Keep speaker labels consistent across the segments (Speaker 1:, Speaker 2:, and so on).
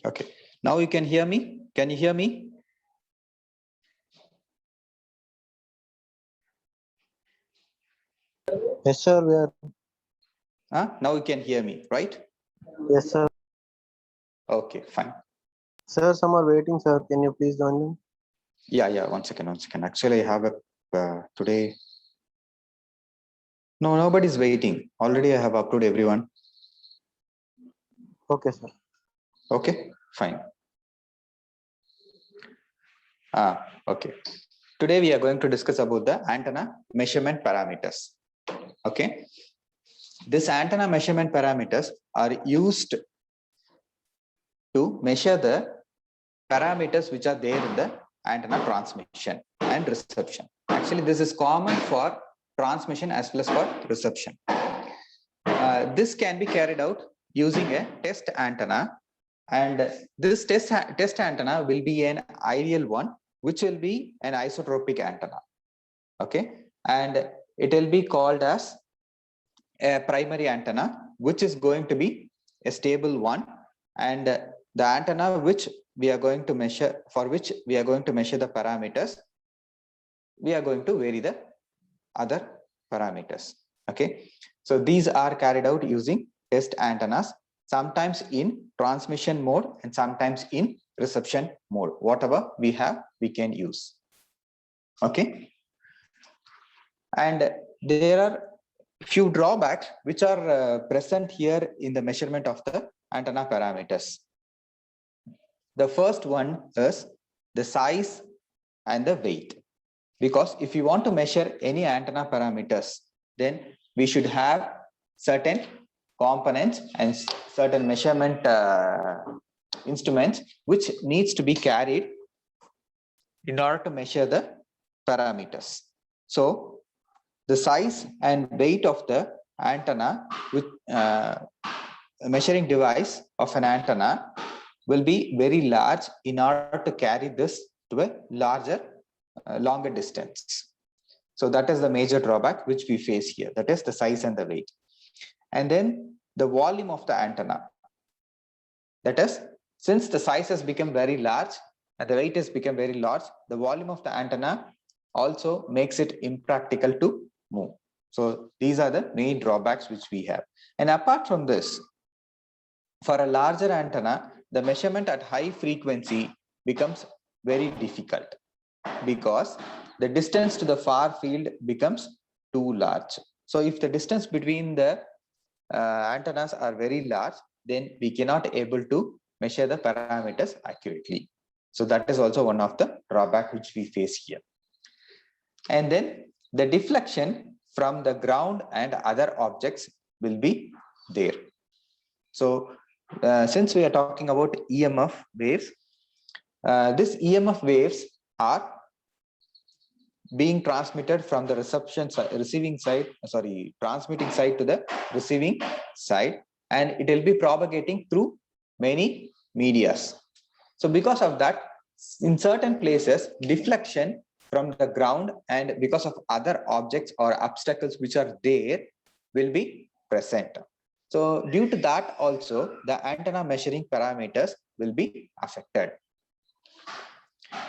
Speaker 1: Okay. Now you can hear me. Can you hear me?
Speaker 2: Yes, sir. We are.
Speaker 1: Now you can hear me, right?
Speaker 2: Yes, sir.
Speaker 1: Okay, fine.
Speaker 2: Sir, some are waiting, sir. Can you please join them?
Speaker 1: Yeah. 1 second. Actually, I have a today. No, nobody's waiting. Already, I have uploaded everyone.
Speaker 2: Okay, sir.
Speaker 1: Okay, fine. Okay. Today we are going to discuss about the antenna measurement parameters. Okay. This antenna measurement parameters are used to measure the parameters which are there in the antenna transmission and reception. Actually, this is common for transmission as well as for reception. This can be carried out using a test antenna, and this test antenna will be an ideal one, which will be an isotropic antenna. Okay, and it will be called as a primary antenna, which is going to be a stable one, and the antenna which we are going to measure, for which we are going to measure the parameters, we are going to vary the other parameters. Okay, so these are carried out using test antennas, sometimes in transmission mode and sometimes in reception mode. Whatever we have, we can use. Okay, and there are few drawbacks which are present here in the measurement of the antenna parameters. The first one is the size and the weight. Because if you want to measure any antenna parameters, then we should have certain components and certain measurement instruments which needs to be carried in order to measure the parameters. So the size and weight of the antenna with measuring device of an antenna will be very large in order to carry this to a larger, longer distance. So that is the major drawback which we face here. That is the size and the weight. And then the volume of the antenna. That is, since the size has become very large and the weight has become very large, the volume of the antenna also makes it impractical to move. So these are the main drawbacks which we have. And apart from this, for a larger antenna, the measurement at high frequency becomes very difficult because the distance to the far field becomes too large. So if the distance between the antennas are very large, then we cannot able to measure the parameters accurately. So that is also one of the drawback which we face here. And then the deflection from the ground and other objects will be there. So since we are talking about EMF waves, this EMF waves are being transmitted from the transmitting side to the receiving side, and it will be propagating through many medias. So because of that, in certain places, deflection from the ground and because of other objects or obstacles which are there will be present. So due to that also, the antenna measuring parameters will be affected.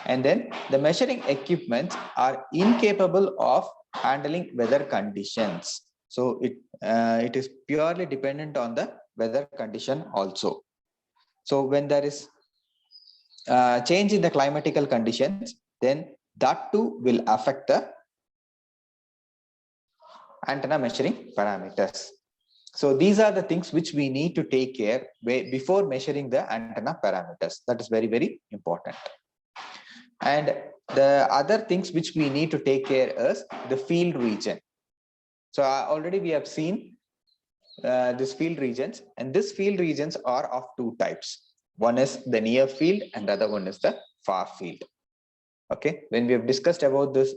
Speaker 1: And then the measuring equipments are incapable of handling weather conditions. So it is purely dependent on the weather condition also. So when there is change in the climatical conditions, then that too will affect the antenna measuring parameters. So these are the things which we need to take care before measuring the antenna parameters. That is very, very important. And the other things which we need to take care is the field region. So already we have seen these field regions, and these field regions are of two types. One is the near field and the other one is the far field. Okay, when we have discussed about this,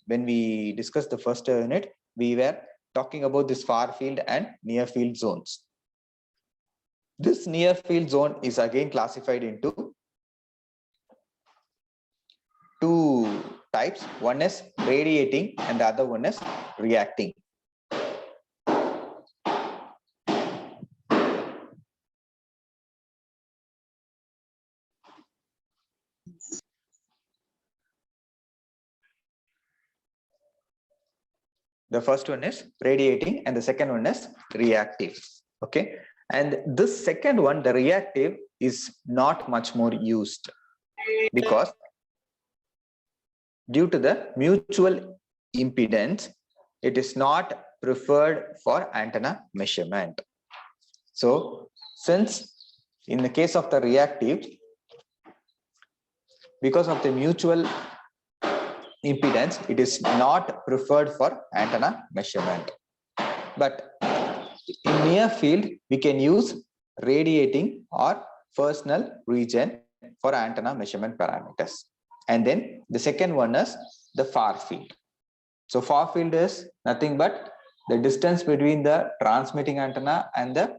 Speaker 1: when we discussed the first unit, we were talking about this far field and near field zones. This near field zone is again classified into two types. One is radiating and the other one is reacting. The first one is radiating and the second one is reactive. Okay. And this second one, the reactive, is not much more used because due to the mutual impedance, it is not preferred for antenna measurement. So since in the case of the reactive, because of the mutual impedance, it is not preferred for antenna measurement. But in near field, we can use radiating or first null region for antenna measurement parameters. And then the second one is the far field. So far field is nothing but the distance between the transmitting antenna and the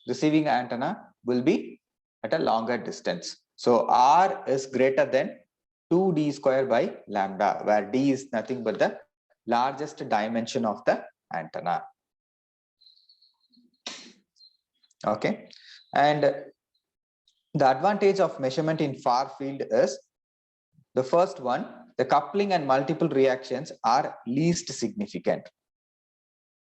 Speaker 1: receiving antenna will be at a longer distance. So R is greater than 2d square by lambda, where d is nothing but the largest dimension of the antenna. Okay. And the advantage of measurement in far field is the first one, the coupling and multiple reactions are least significant.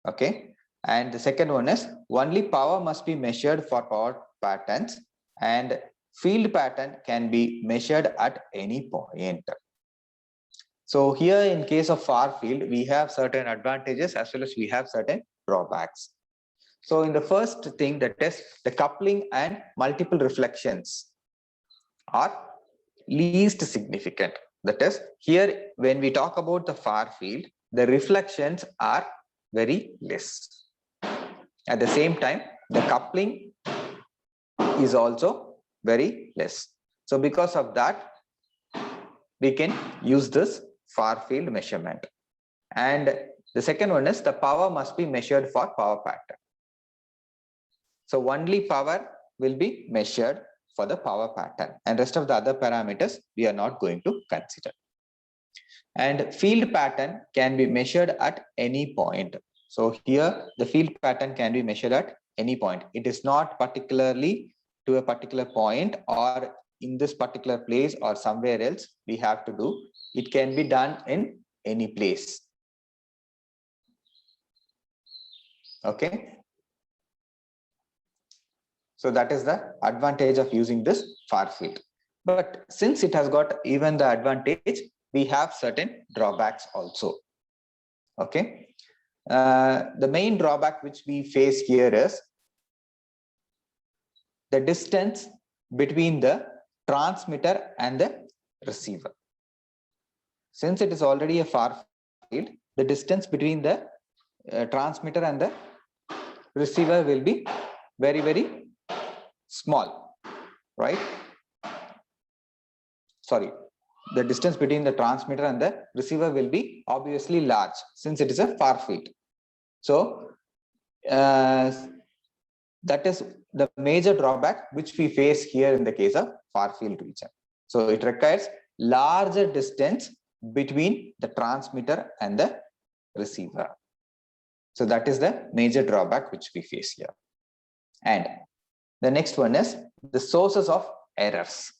Speaker 1: Okay. And the second one is only power must be measured for power patterns and field pattern can be measured at any point. So here in case of far field, we have certain advantages as well as we have certain drawbacks. So in the first thing, that is the coupling and multiple reflections are least significant. That is, here when we talk about the far field, the reflections are very less. At the same time, the coupling is also very less. So because of that, we can use this far field measurement. And the second one is the power must be measured for power pattern. So only power will be measured for the power pattern and rest of the other parameters we are not going to consider. And field pattern can be measured at any point. So here the field pattern can be measured at any point. It is not particularly to a particular point or in this particular place or somewhere else we have to do. It can be done in any place. Okay. So that is the advantage of using this far field. But since it has got even the advantage, we have certain drawbacks also. Okay. The main drawback which we face here is the distance between the transmitter and the receiver. Since it is already a far field, the distance between the transmitter and the receiver will be very, very small, right? Sorry, the distance between the transmitter and the receiver will be obviously large since it is a far field. So that is the major drawback which we face here in the case of far field region. So it requires larger distance between the transmitter and the receiver. So that is the major drawback which we face here. And the next one is the sources of errors.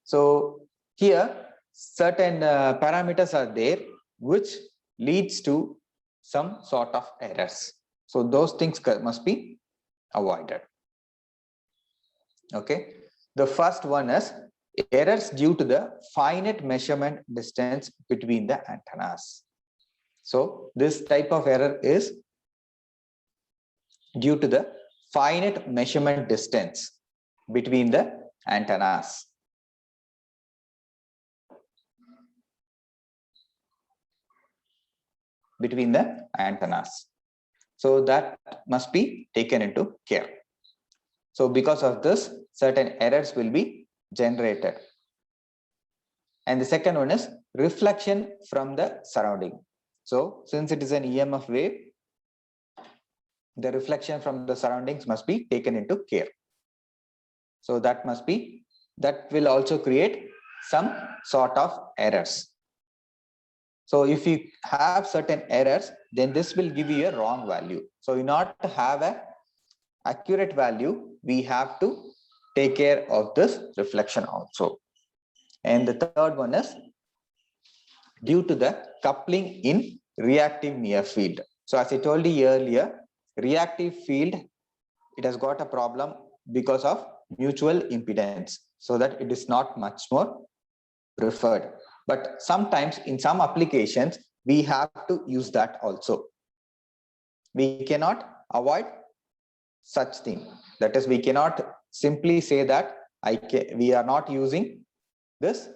Speaker 1: So here certain parameters are there which leads to some sort of errors. So those things must be avoided. Okay. The first one is errors due to the finite measurement distance between the antennas. So this type of error is due to the finite measurement distance between the antennas. So that must be taken into care. So because of this, certain errors will be generated. And the second one is reflection from the surrounding. So since it is an EMF wave, the reflection from the surroundings must be taken into care. So that will also create some sort of errors. So if you have certain errors, then this will give you a wrong value. So in order to have an accurate value, we have to take care of this reflection also. And the third one is due to the coupling in reactive near field. So as I told you earlier, reactive field, it has got a problem because of mutual impedance, so that it is not much more preferred. But sometimes in some applications, we have to use that also. We cannot avoid such thing. That is, we cannot simply say that we are not using this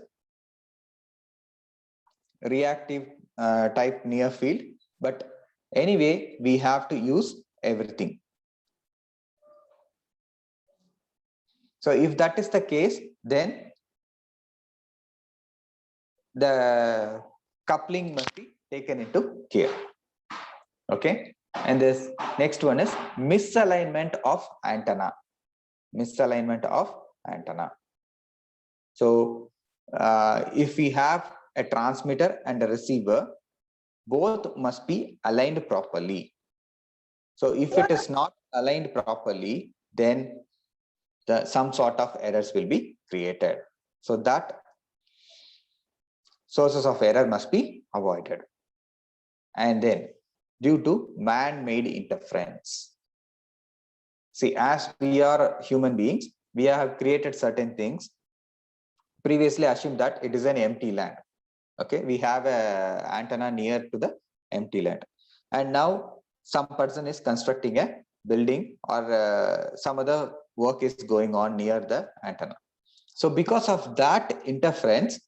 Speaker 1: reactive type near field, but anyway, we have to use everything. So if that is the case, then the coupling must be taken into care. Okay, and this next one is misalignment of antenna. Misalignment of antenna. So if we have a transmitter and a receiver, both must be aligned properly. So if it is not aligned properly, then some sort of errors will be created. So that sources of error must be avoided. And then due to man-made interference. See, as we are human beings, we have created certain things. Previously assume that it is an empty land. Okay, we have a antenna near to the empty land. And now some person is constructing a building, or some other work is going on near the antenna. So because of that interference,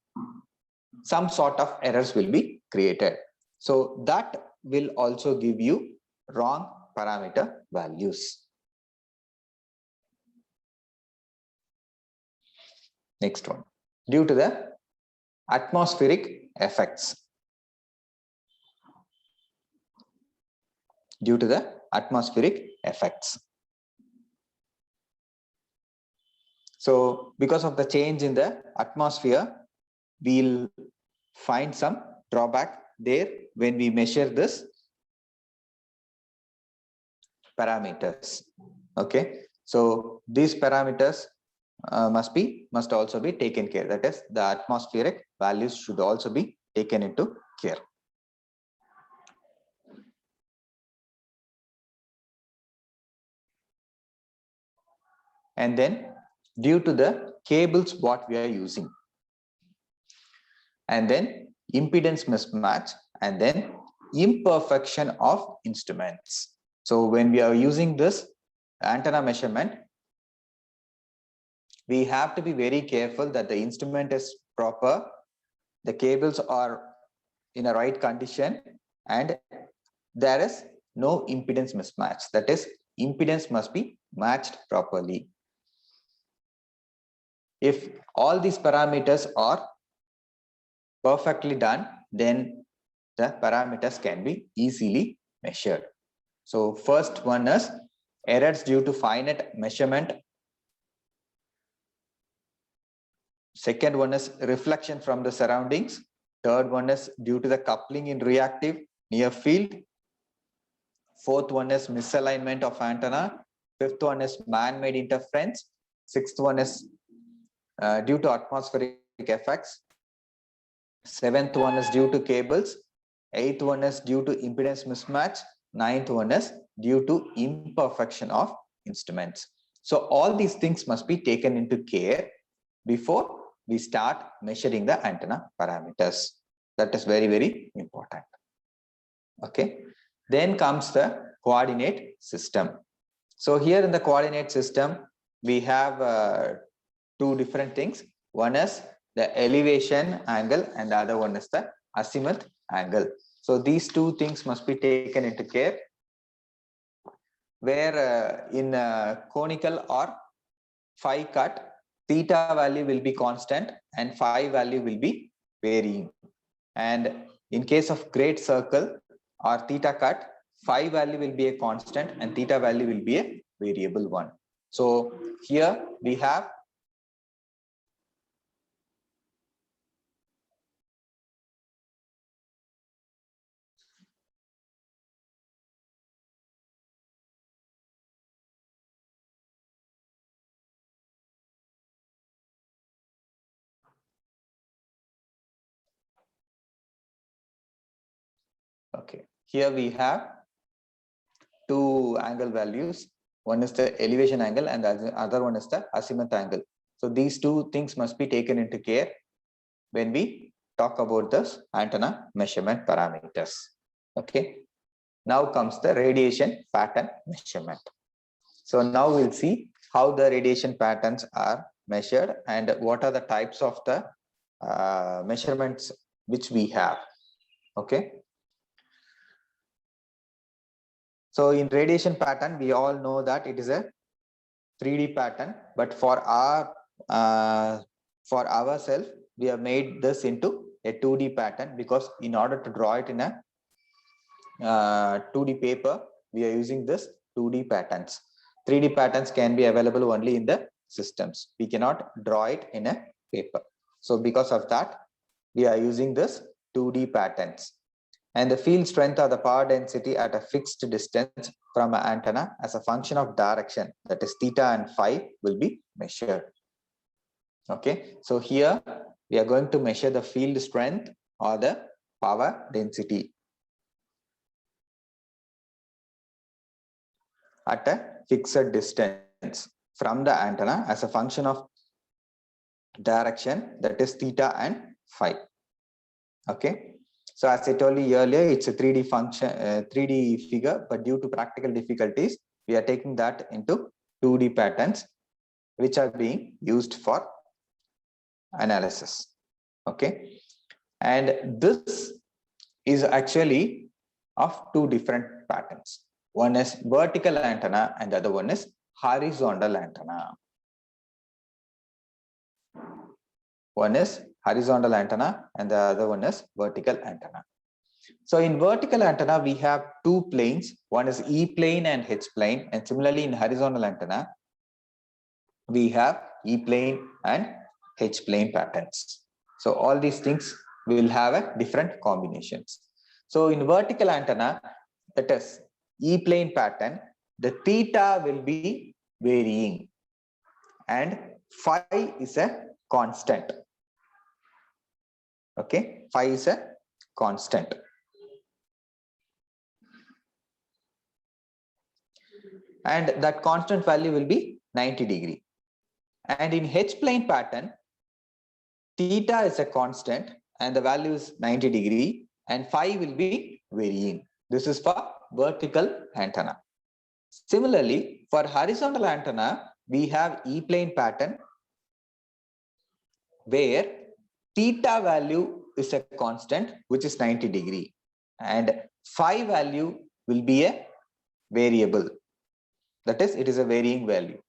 Speaker 1: some sort of errors will be created. So that will also give you wrong parameter values. Next one, due to the atmospheric effects. Due to the atmospheric effects. So because of the change in the atmosphere, we'll find some drawback there when we measure this parameters. Okay, so these parameters must also be taken care. That is, the atmospheric values should also be taken into care. And then due to the cables what we are using, and then impedance mismatch, and then imperfection of instruments. So when we are using this antenna measurement, we have to be very careful that the instrument is proper, the cables are in a right condition, and there is no impedance mismatch. That is, impedance must be matched properly. If all these parameters are perfectly done, then the parameters can be easily measured. So first one is errors due to finite measurement. Second one is reflection from the surroundings. Third one is due to the coupling in reactive near field. Fourth one is misalignment of antenna. Fifth one is man-made interference. Sixth one is due to atmospheric effects. Seventh one is due to cables. Eighth one is due to impedance mismatch. Ninth one is due to imperfection of instruments. So all these things must be taken into care before we start measuring the antenna parameters. That is very, very important. Okay. Then comes the coordinate system. So here in the coordinate system, we have two different things. One is the elevation angle and the other one is the azimuth angle. So these two things must be taken into care, where in conical or phi cut, theta value will be constant and phi value will be varying. And in case of great circle or theta cut, phi value will be a constant and theta value will be a variable one. So here we have okay. here we have two angle values. One is the elevation angle and the other one is the azimuth angle. So these two things must be taken into care when we talk about this antenna measurement parameters. Okay. Now comes the radiation pattern measurement. So now we'll see how the radiation patterns are measured and what are the types of the measurements which we have. Okay. So in radiation pattern, we all know that it is a 3D pattern, but for ourselves, we have made this into a 2D pattern because in order to draw it in a 2D paper, we are using this 2D patterns. 3D patterns can be available only in the systems. We cannot draw it in a paper. So because of that, we are using this 2D patterns. And the field strength or the power density at a fixed distance from an antenna as a function of direction, that is theta and phi, will be measured. Okay, so here we are going to measure the field strength or the power density at a fixed distance from the antenna as a function of direction, that is theta and phi. Okay. So as I told you earlier, it's a 3D function, 3D figure, but due to practical difficulties, we are taking that into 2D patterns, which are being used for analysis. Okay. And this is actually of two different patterns. One is vertical antenna and the other one is horizontal antenna. One is horizontal antenna and the other one is vertical antenna. So in vertical antenna, we have two planes. One is E plane and H plane. And similarly in horizontal antenna, we have E plane and H plane patterns. So all these things will have a different combinations. So in vertical antenna, that is E plane pattern, the theta will be varying and phi is a constant. Okay, phi is a constant. And that constant value will be 90 degree. And in H plane pattern, theta is a constant and the value is 90 degree and phi will be varying. This is for vertical antenna. Similarly, for horizontal antenna, we have E plane pattern where theta value is a constant, which is 90 degree, and phi value will be a variable. That is, it is a varying value.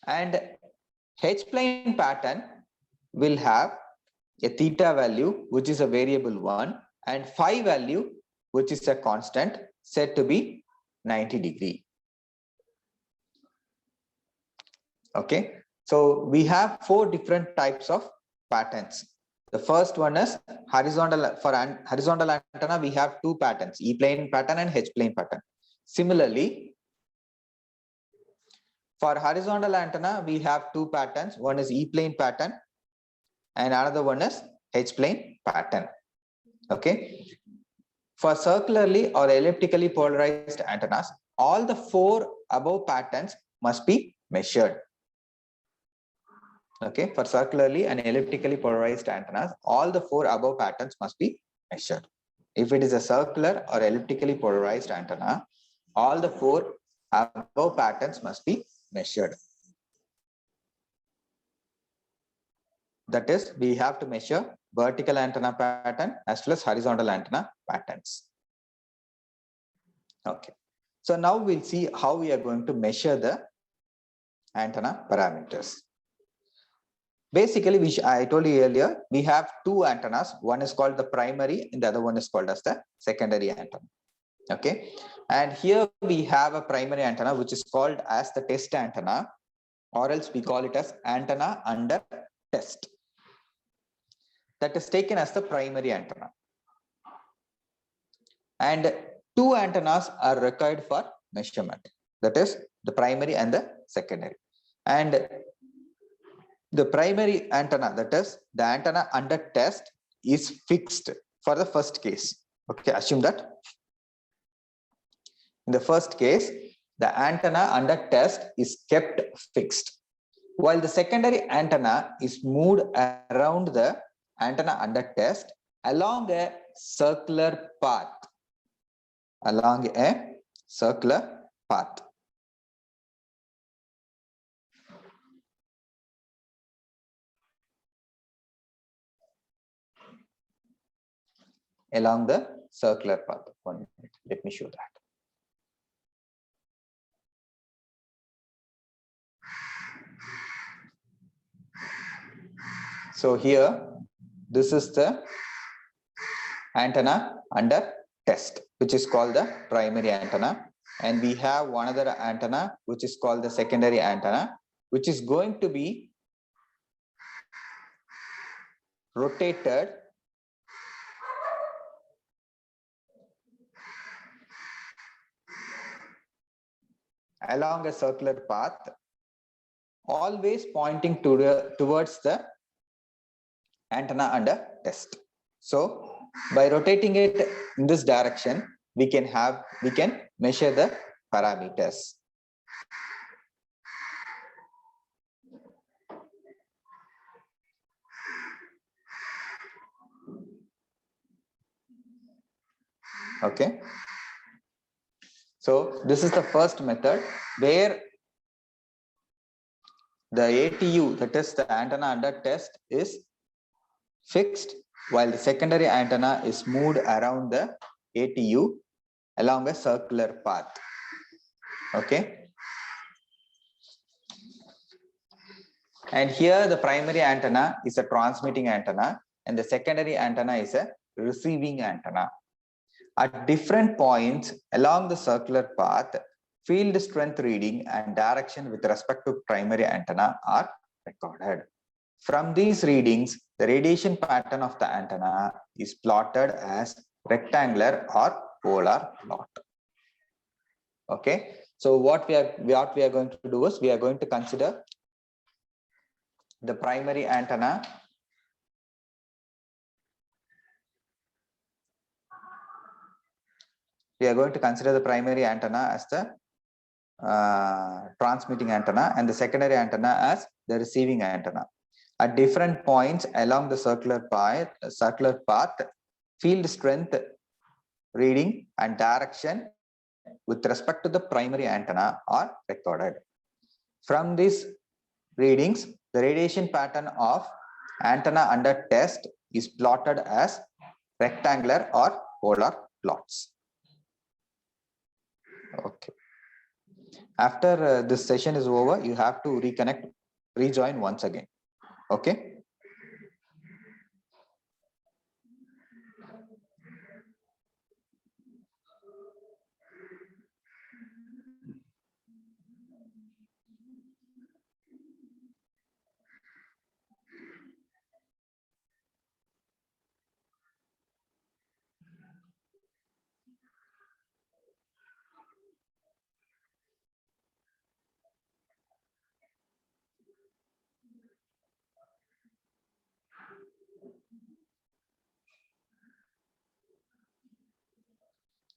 Speaker 1: And H plane pattern will have a theta value, which is a variable one, and phi value, which is a constant, said to be 90 degree. Okay, so we have four different types of patterns. The first one is horizontal. For horizontal antenna, we have two patterns, E plane pattern and H plane pattern. Similarly, for horizontal antenna, we have two patterns. One is E plane pattern and another one is H plane pattern. Okay. For circularly or elliptically polarized antennas, all the four above patterns must be measured. Okay, for circularly and elliptically polarized antennas, all the four above patterns must be measured. If it is a circular or elliptically polarized antenna, all the four above patterns must be measured. That is, we have to measure vertical antenna pattern as well as horizontal antenna patterns. Okay, so now we'll see how we are going to measure the antenna parameters. Basically, I told you earlier, we have two antennas. One is called the primary and the other one is called as the secondary antenna. Okay, and here we have a primary antenna which is called as the test antenna, or else we call it as antenna under test. That is taken as the primary antenna. And two antennas are required for measurement. That is the primary and the secondary. And the primary antenna, that is the antenna under test, is fixed for the first case. Okay, assume that in the first case, the antenna under test is kept fixed, while the secondary antenna is moved around the antenna under test along a circular path. Along a circular path. Along the circular path. 1 minute. Let me show that. So here, this is the antenna under test, which is called the primary antenna. And we have one other antenna, which is called the secondary antenna, which is going to be rotated along a circular path, always pointing towards the antenna under test. So by rotating it in this direction, we can measure the parameters. Okay. So this is the first method where the ATU, that is the antenna under test, is fixed, while the secondary antenna is moved around the ATU along a circular path. Okay. And here the primary antenna is a transmitting antenna and the secondary antenna is a receiving antenna. At different points along the circular path, field strength reading and direction with respect to primary antenna are recorded. From these readings, the radiation pattern of the antenna is plotted as rectangular or polar plot. Okay, so what we are going to do is we are going to consider the primary antenna. We are going to consider the primary antenna as the transmitting antenna and the secondary antenna as the receiving antenna. At different points along the circular path, field strength reading and direction with respect to the primary antenna are recorded. From these readings, the radiation pattern of antenna under test is plotted as rectangular or polar plots. Okay. After this session is over, you have to rejoin once again. Okay.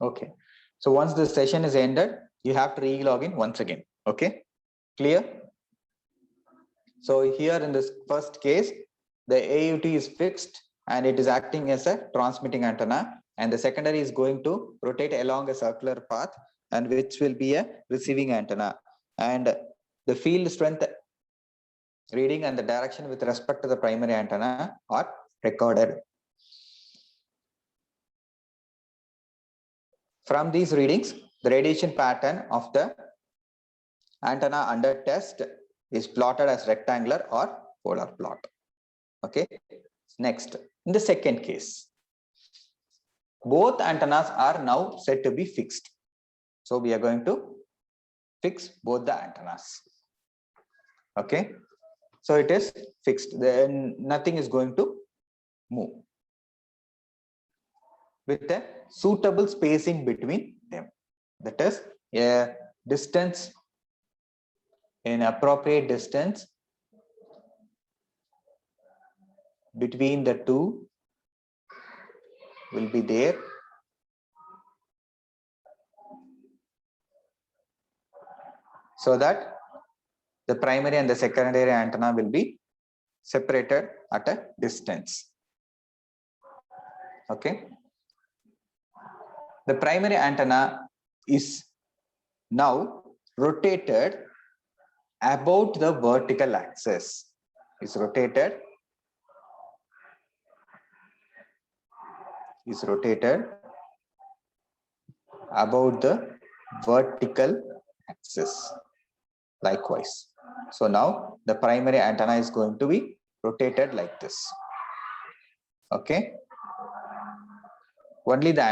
Speaker 1: Okay. So once the session is ended, you have to re-log in once again. Okay. Clear? So here in this first case, the AUT is fixed and it is acting as a transmitting antenna, and the secondary is going to rotate along a circular path and which will be a receiving antenna, and the field strength reading and the direction with respect to the primary antenna are recorded. From these readings, the radiation pattern of the antenna under test is plotted as rectangular or polar plot. Okay. Next, in the second case, both antennas are now said to be fixed. So we are going to fix both the antennas. Okay. So it is fixed. Then nothing is going to move with a suitable spacing between them. That is a distance, an appropriate distance between the two will be there so that the primary and the secondary antenna will be separated at a distance. Okay. The primary antenna is now rotated about the vertical axis. Is rotated about the vertical axis. Likewise. So now the primary antenna is going to be rotated like this. Okay. Only the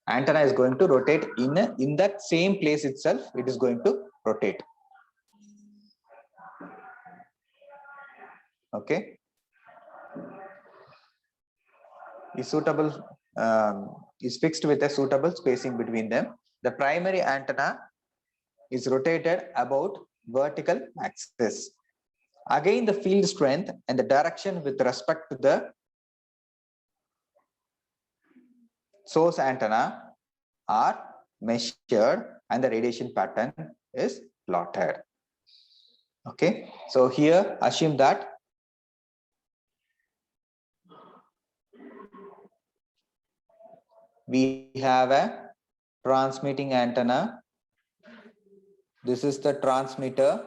Speaker 1: antenna is going to rotate in that same place itself. It is going to rotate. Okay. Is suitable is fixed with a suitable spacing between them. The primary antenna is rotated about vertical axis. Again, the field strength and the direction with respect to the source antenna are measured and the radiation pattern is plotted. Okay, so here assume that we have a transmitting antenna. This is the transmitter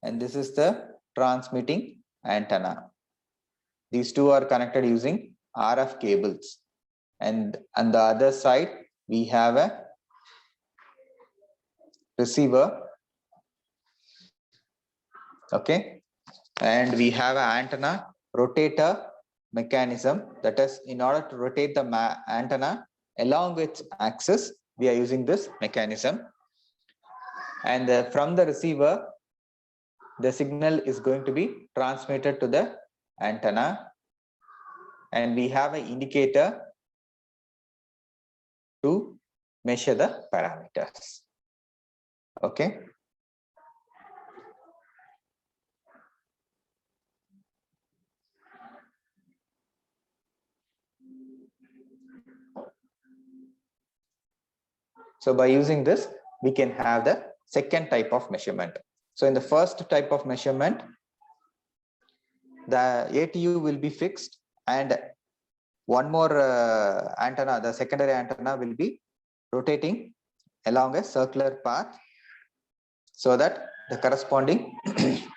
Speaker 1: and this is the transmitting antenna. These two are connected using RF cables, and on the other side we have a receiver. Okay, and we have an antenna rotator mechanism, that is, in order to rotate the antenna along its axis, we are using this mechanism. And from the receiver, the signal is going to be transmitted to the antenna, and we have an indicator to measure the parameters. Okay. So by using this, we can have the second type of measurement. So in the first type of measurement, the ATU will be fixed and one more antenna, the secondary antenna, will be rotating along a circular path so that the corresponding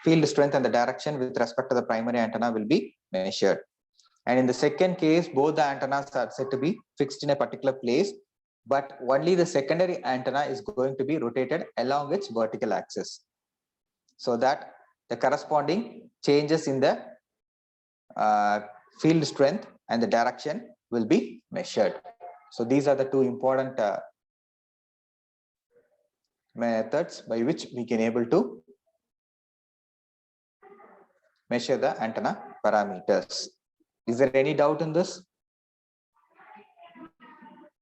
Speaker 1: field strength and the direction with respect to the primary antenna will be measured. And in the second case, both the antennas are said to be fixed in a particular place, but only the secondary antenna is going to be rotated along its vertical axis, so that the corresponding changes in the field strength and the direction will be measured. So these are the two important methods by which we can able to measure the antenna parameters. Is there any doubt in this?